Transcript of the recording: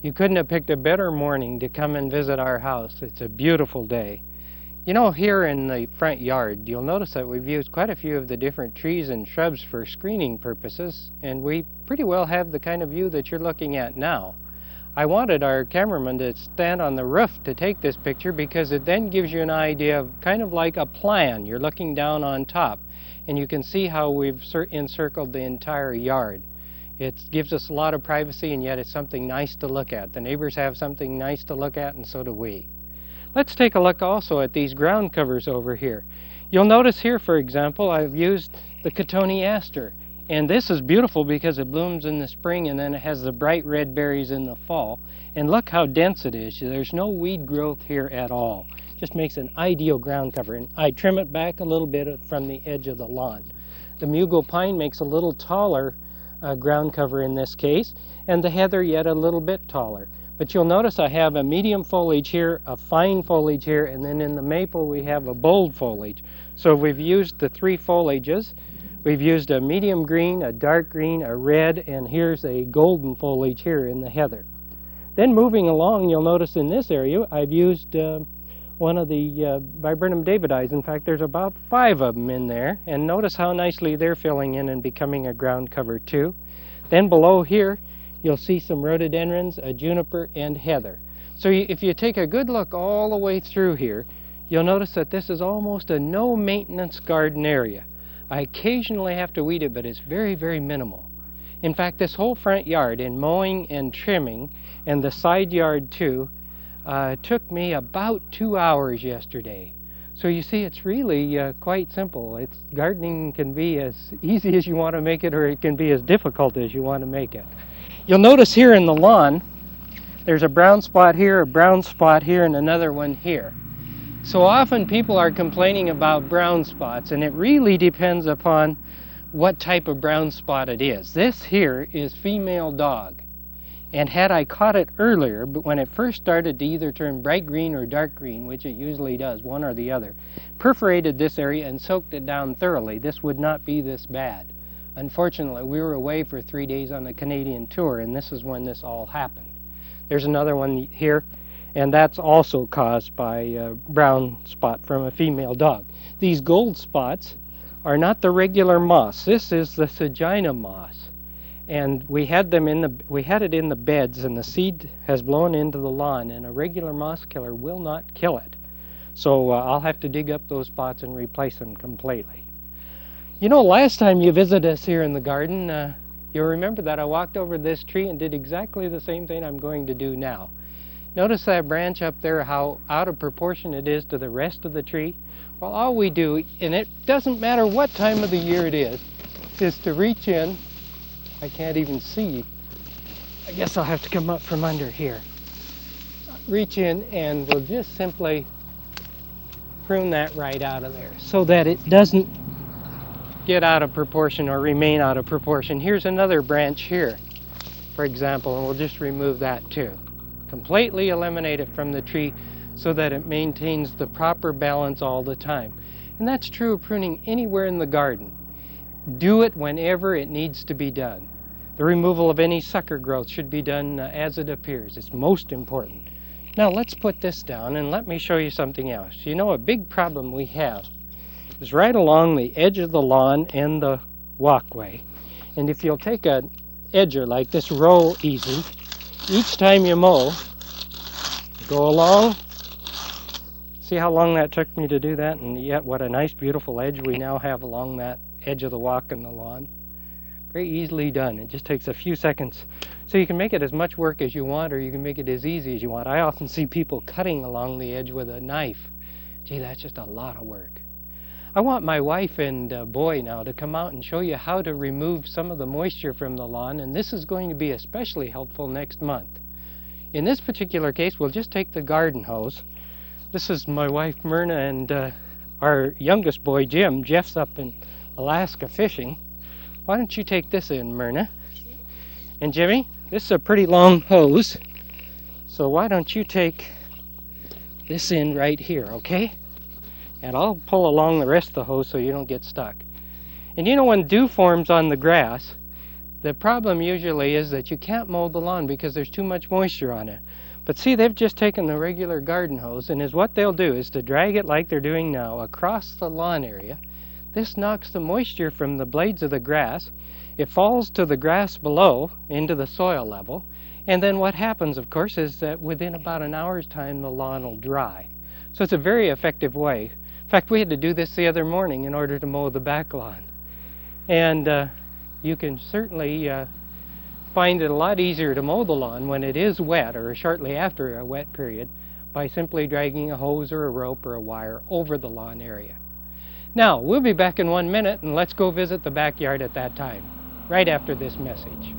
You couldn't have picked a better morning to come and visit our house. It's a beautiful day. You know, here in the front yard, you'll notice that we've used quite a few of the different trees and shrubs for screening purposes, and we pretty well have the kind of view that you're looking at now. I wanted our cameraman to stand on the roof to take this picture because it then gives you an idea of kind of like a plan. You're looking down on top, and you can see how we've encircled the entire yard. It gives us a lot of privacy, and yet it's something nice to look at. The neighbors have something nice to look at, and so do we. Let's take a look also at these ground covers over here. You'll notice here, for example, I've used the cotoneaster. And this is beautiful because it blooms in the spring and then it has the bright red berries in the fall. And look how dense it is. There's no weed growth here at all. Just makes an ideal ground cover. And I trim it back a little bit from the edge of the lawn. The mugo pine makes a little taller ground cover in this case, and the heather yet a little bit taller. But you'll notice I have a medium foliage here, a fine foliage here, and then in the maple we have a bold foliage. So we've used the three foliages. We've used a medium green, a dark green, a red, and here's a golden foliage here in the heather. Then moving along, you'll notice in this area I've used one of the Viburnum davidis. In fact, there's about 5 of them in there, and notice how nicely they're filling in and becoming a ground cover too. Then below here, you'll see some rhododendrons, a juniper, and heather. So if you take a good look all the way through here, you'll notice that this is almost a no-maintenance garden area. I occasionally have to weed it, but it's very, very minimal. In fact, this whole front yard, in mowing and trimming, and the side yard too, took me about 2 hours yesterday. So you see, it's really quite simple. Gardening can be as easy as you want to make it, or it can be as difficult as you want to make it. You'll notice here in the lawn, there's a brown spot here, a brown spot here, and another one here. So often people are complaining about brown spots, and it really depends upon what type of brown spot it is. This here is female dog. And had I caught it earlier, but when it first started to either turn bright green or dark green, which it usually does, one or the other, perforated this area and soaked it down thoroughly, this would not be this bad. Unfortunately, we were away for 3 days on a Canadian tour, and this is when this all happened. There's another one here, and that's also caused by a brown spot from a female dog. These gold spots are not the regular moss. This is the Sagina moss. And we had it in the beds, and the seed has blown into the lawn, and a regular moss killer will not kill it. So I'll have to dig up those spots and replace them completely. You know, last time you visited us here in the garden, you'll remember that I walked over this tree and did exactly the same thing I'm going to do now. Notice that branch up there, how out of proportion it is to the rest of the tree? Well, all we do, and it doesn't matter what time of the year it is to reach in. I can't even see. I guess I'll have to come up from under here. Reach in and we'll just simply prune that right out of there so that it doesn't get out of proportion or remain out of proportion. Here's another branch here, for example, and we'll just remove that too. Completely eliminate it from the tree so that it maintains the proper balance all the time. And that's true of pruning anywhere in the garden. Do it whenever it needs to be done. The removal of any sucker growth should be done as it appears. It's most important. Now let's put this down and let me show you something else. You know, a big problem we have is right along the edge of the lawn and the walkway. And if you'll take an edger like this, roll easy, each time you mow, go along. See how long that took me to do that? And yet what a nice beautiful edge we now have along that edge of the walk and the lawn. Very easily done. It just takes a few seconds. So you can make it as much work as you want, or you can make it as easy as you want. I often see people cutting along the edge with a knife. Gee, that's just a lot of work. I want my wife and boy now to come out and show you how to remove some of the moisture from the lawn, and this is going to be especially helpful next month. In this particular case, we'll just take the garden hose. This is my wife Myrna and our youngest boy Jim. Jeff's up in Alaska fishing. Why don't you take this in, Myrna? And Jimmy, this is a pretty long hose, so why don't you take this in right here, okay? And I'll pull along the rest of the hose so you don't get stuck. And you know, when dew forms on the grass, The problem usually is that you can't mow the lawn because there's too much moisture on it. But see, they've just taken the regular garden hose, and what they'll do is to drag it like they're doing now across the lawn area. This knocks the moisture from the blades of the grass. It falls to the grass below into the soil level. And then what happens, of course, is that within about an hour's time, the lawn will dry. So it's a very effective way. In fact, we had to do this the other morning in order to mow the back lawn. And you can certainly find it a lot easier to mow the lawn when it is wet or shortly after a wet period by simply dragging a hose or a rope or a wire over the lawn area. Now, we'll be back in 1 minute, and let's go visit the backyard at that time, right after this message.